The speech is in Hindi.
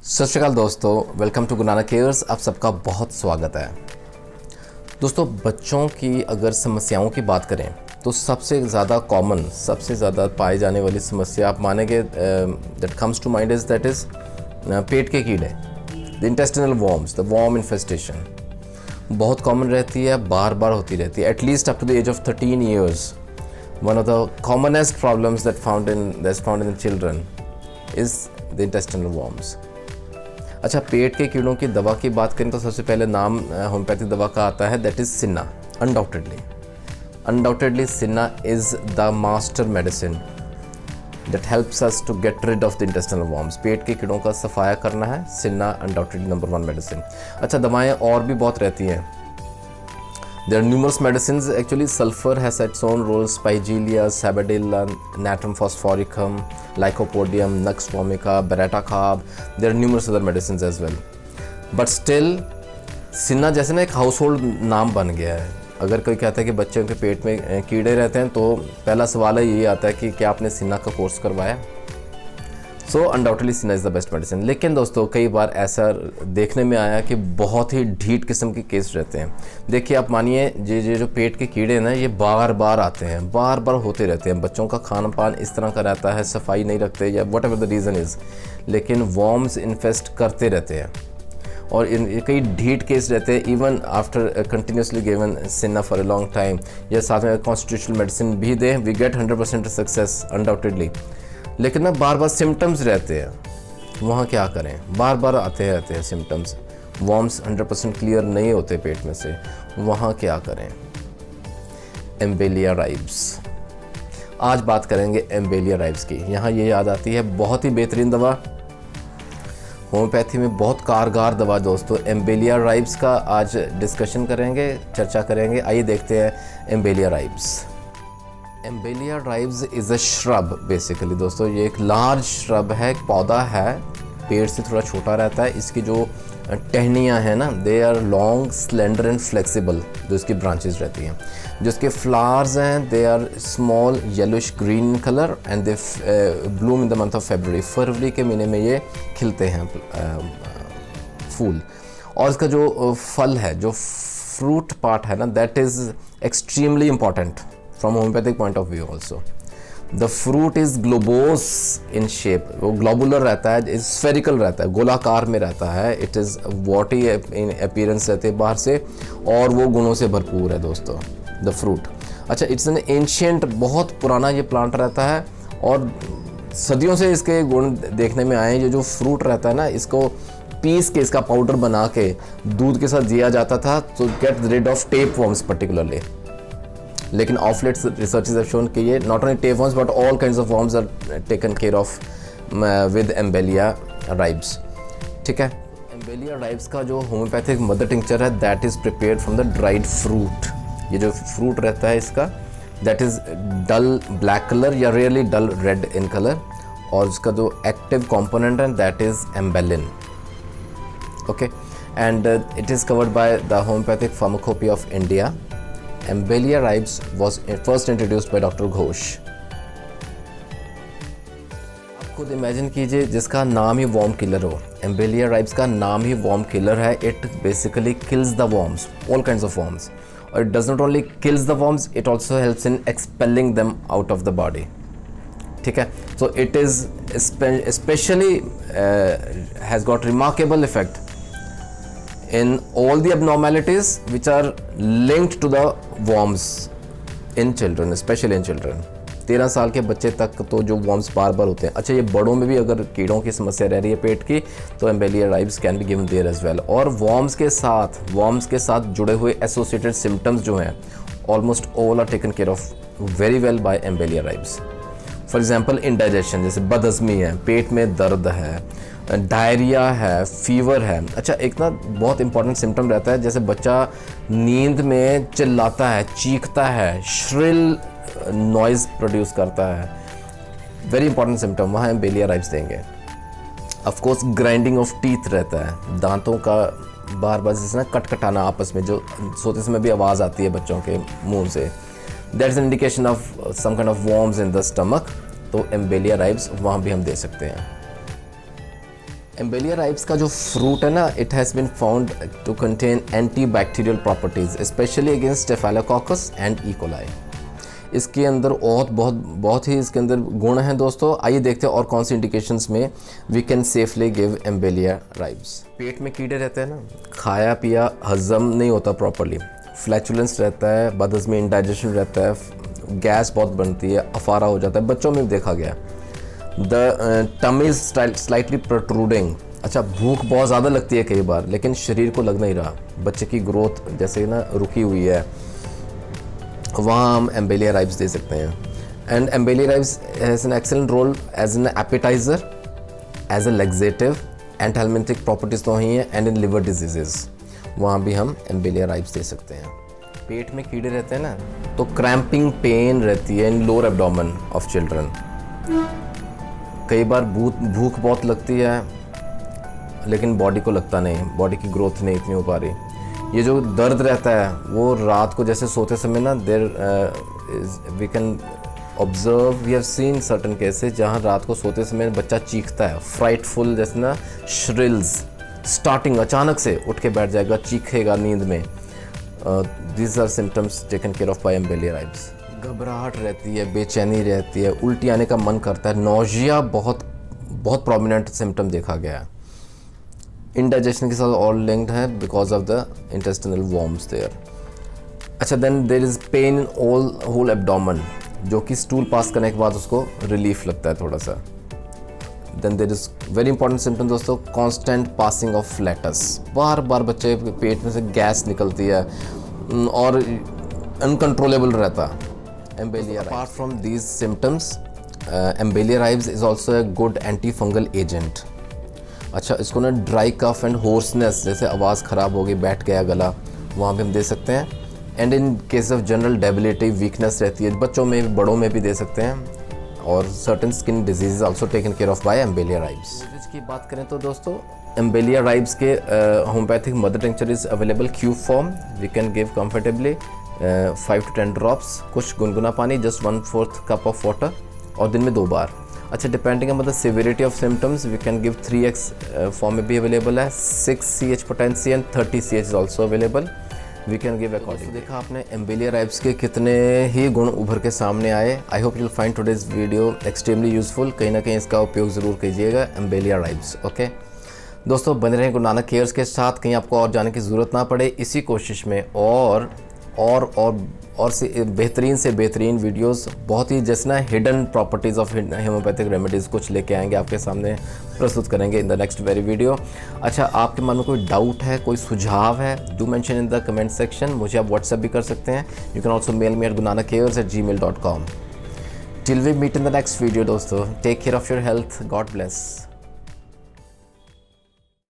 सत श्री अकाल दोस्तों, welcome to Guru Nanak cares. आप सबका बहुत स्वागत है। दोस्तों, बच्चों की अगर समस्याओं की बात करें तो सबसे ज़्यादा कॉमन, सबसे ज़्यादा पाई जाने वाली समस्या आप मानेंगे that comes to mind is that is पेट के कीड़े, the intestinal worms, the worm infestation बहुत कॉमन रहती है, बार बार होती रहती है। At least up to the age of 13 years one of the commonest problems that found in children is the intestinal worms. अच्छा, पेट के कीड़ों की दवा की बात करें तो सबसे पहले नाम होम्योपैथिक दवा का आता है, that is cina. Undoubtedly cina is the master medicine that helps us to get rid of the intestinal worms. पेट के कीड़ों का सफाया करना है, सिन्ना अनडाउटेडली नंबर 1 मेडिसिन। अच्छा, दवाएं और भी बहुत रहती हैं। There are numerous medicines. Actually, sulfur has its own roles. Spigelia, Sabadilla, Natrum phosphoricum, Lycopodium, Nux vomica, Beretta-Carb. There are numerous other medicines as well. But still, सिन्ना जैसे ना एक हाउसहोल्ड नाम बन गया है। अगर कोई कहता है कि बच्चों के पेट में कीड़े रहते हैं तो पहला सवाल है यही आता है कि क्या आपने सिन्ना का कोर्स करवाया। So undoubtedly cina is the best medicine. लेकिन दोस्तों, कई बार ऐसा देखने में आया कि बहुत ही ढीठ किस्म के केस रहते हैं। देखिए, आप मानिए ये जो पेट के कीड़े हैं ना, ये बार बार आते हैं, बार बार होते रहते हैं। बच्चों का खान पान इस तरह का रहता है, सफाई नहीं रखते या whatever the reason is, लेकिन वॉर्म्स इन्फेस्ट करते रहते हैं। और कई ढीठ केस रहते हैं even after continuously given cina for a long time, या साथ में कॉन्स्टिट्यूशनल मेडिसिन भी दें, वी गेट 100% सक्सेस अनडाउटेडली। लेकिन ना बार बार सिम्टम्स रहते हैं, वहाँ क्या करें? बार बार आते रहते हैं सिम्टम्स, वॉर्म्स 100% क्लियर नहीं होते पेट में से, वहाँ क्या करें? एम्बेलिया राइब्स। आज बात करेंगे एम्बेलिया राइब्स की। यहाँ ये याद आती है, बहुत ही बेहतरीन दवा, होम्योपैथी में बहुत कारगर दवा दोस्तों। एम्बेलिया राइब्स का आज डिस्कशन करेंगे, चर्चा करेंगे। आइए देखते हैं एम्बेलिया राइब्स। एम्बेलिया ribes is a shrub basically दोस्तों। ये एक लार्ज श्रब है, एक पौधा है, पेड़ से थोड़ा छोटा रहता है। इसकी जो टहनियाँ हैं ना, they are long, slender and flexible, जो इसकी ब्रांचेस रहती हैं। जो इसके फ्लावर्स हैं, they are small yellowish green colour and they bloom in the month of फरवरी के महीने में ये खिलते हैं फूल। और इसका जो फल है, जो फ्रूट पार्ट है ना, that is extremely important from homeopathic point of view also. The fruit is globose in shape. वो ग्लोबुलर रहता है, स्फेरिकल रहता है, गोलाकार में रहता है। It is worthy in appearance रहते हैं बाहर से, और वो गुणों से भरपूर है दोस्तों, द फ्रूट। अच्छा, इट्स एन एंशियंट, बहुत पुराना ये प्लांट रहता है और सदियों से इसके गुण देखने में आए। ये जो फ्रूट रहता है ना, इसको पीस के, इसका पाउडर बना के दूध के साथ दिया जाता था तो get rid of tapeworms particularly. लेकिन of late researches have shown कि ये not only tapeworms but all kinds of worms are taken care of with Embelia ribes. ठीक है, एम्बेलिया राइब्स का जो होम्योपैथिक मदर टिंक्चर है, that is prepared from the dried fruit. ये जो फ्रूट रहता है इसका, that is dull black colour या really dull red in colour, और इसका जो एक्टिव कॉम्पोनेंट है that is embelin. Okay, and it is covered by the homeopathic pharmacopoeia of India. Embellia raibs was first introduced by Dr. Ghosh. आप खुद इमेजिन कीजिए, जिसका नाम ही वॉर्म किलर हो, एम्बेलिया राइब्स का नाम ही वॉर्म किलर है। It basically kills the worms, all kinds of worms, और it does not only kills the worms, it also helps in expelling them out of the body. ठीक है, so it is specially has got remarkable effect in all the abnormalities which are linked to the worms in children, especially in children। 13 साल के बच्चे तक तो जो worms बार बार होते हैं। अच्छा, ये बड़ों में भी अगर कीड़ों की समस्या रह रही है पेट की, तो Embelia ribes can be given there as well. और worms के साथ जुड़े हुए एसोसिएटेड सिम्टम्स जो हैं, almost all are taken care of very well by Embelia ribes. For example, indigestion, जैसे बदहज़मी है, पेट में दर्द है, डायरिया है, फीवर है। अच्छा, एक ना बहुत इंपॉर्टेंट सिम्टम रहता है, जैसे बच्चा नींद में चिल्लाता है, चीखता है, श्रिल नॉइज़ प्रोड्यूस करता है, वेरी इंपॉर्टेंट सिम्टम, वहाँ एम्बेलिया राइब्स देंगे। Of course, grinding of teeth रहता है, दांतों का बार बार जैसे ना कटकटाना आपस में, जो सोते समय भी आवाज़ आती है बच्चों के मुंह से, that is an indication of some kind of worms in the stomach. तो एम्बेलिया राइब्स वहाँ भी हम दे सकते हैं। एम्बेलिया राइब्स का जो फ्रूट है ना, it has been found to contain anti bacterial properties specially against staphylococcus and E coli. इसके अंदर बहुत ही इसके अंदर गुण हैं दोस्तों। आइए देखते हैं और कौन सी इंडिकेशंस में वी कैन सेफली गिव एम्बेलिया राइब्स। पेट में कीड़े रहते हैं ना, खाया पिया हजम नहीं होता प्रॉपरली, फ्लैचुलेंस रहता है, बदहज़मी इंडाइजेशन रहता है, गैस बहुत बनती है, अफारा हो जाता है, बच्चों में भी देखा गया। The tummy is slightly protruding. अच्छा, भूख बहुत ज़्यादा लगती है कई बार, लेकिन शरीर को लग नहीं रहा, बच्चे की ग्रोथ जैसे ना रुकी हुई है, वहाँ हम एम्बेलिया राइब्स दे सकते हैं। And Embelia ribes has an excellent role as an appetizer, as a laxative, and helmintic properties तो ही हैं, एंड इन लिवर डिजीज़ वहाँ भी हम एम्बेलिया राइब्स दे सकते हैं। पेट में कीड़े रहते हैं ना, तो क्रैम्पिंग पेन रहती है इन लोअर एब्डोमेन ऑफ चिल्ड्रन। कई बार भूख बहुत लगती है, लेकिन बॉडी को लगता नहीं, बॉडी की ग्रोथ नहीं इतनी हो पा रही। ये जो दर्द रहता है वो रात को जैसे सोते समय ना, we can observe, we have seen certain cases जहाँ रात को सोते समय बच्चा चीखता है, फ्राइटफुल जैसे ना, श्रिल्स, स्टार्टिंग अचानक से उठ के बैठ जाएगा, चीखेगा नींद में। These are symptoms taken care of by Embelia ribes. घबराहट रहती है, बेचैनी रहती है, उल्टी आने का मन करता है, नोजिया बहुत प्रोमिनेंट सिम्टम देखा गया है। इंडाइजेशन के साथ और लिंक्ड है because of the intestinal worms there. अच्छा, then there is pain in whole abdomen, जो कि स्टूल पास करने के बाद उसको रिलीफ लगता है थोड़ा सा। Then there is very important symptom दोस्तों, कॉन्स्टेंट पासिंग ऑफ फ्लैटस, बार बार बच्चे के पेट में से गैस निकलती है और अनकंट्रोलेबल रहता है। Embelia, apart from these symptoms, Embelia ribes is also a good anti fungal agent. अच्छा, इसको ना ड्राई कफ एंड होर्सनेस, जैसे आवाज़ ख़राब हो गई, बैठ गया गला, वहाँ भी हम दे सकते हैं। And in case of general debility, weakness रहती है बच्चों में भी, बड़ों में भी दे सकते हैं। और certain skin disease also taken care of by Embelia ribes. की बात करें तो दोस्तों, एम्बेलिया राइब्स के homeopathic mother tincture is available cube form, we can give comfortably 5 to 10 drops, कुछ गुनगुना पानी, जस्ट 1/4 कप ऑफ वाटर, और दिन में 2 बार। अच्छा, depending on the severity of symptoms we can give 3x form में भी अवेलेबल है, 6 CH potency and 30 CH is also available, we can give according. देखा आपने एम्बेलिया राइब्स के कितने ही गुण उभर के सामने आए। I hope you'll find today's video extremely useful. कहीं ना कहीं इसका उपयोग ज़रूर कीजिएगा, एम्बेलिया राइब्स। ओके दोस्तों, बने रहें गुरु नानक केयर्स के साथ, कहीं आपको और जाने की ज़रूरत ना पड़े। इसी कोशिश में और से बेहतरीन वीडियोस, बहुत ही जैसे ना hidden properties of homeopathic remedies कुछ लेके आएंगे, आपके सामने प्रस्तुत करेंगे इन द नेक्स्ट वेरी वीडियो। अच्छा, आपके मन में कोई डाउट है, कोई सुझाव है, do mention in the comment section. मुझे आप व्हाट्सएप भी कर सकते हैं, you can also mail me at gunanakcares@gmail.com। Till we meet in the next video दोस्तों, take care of your health, God bless.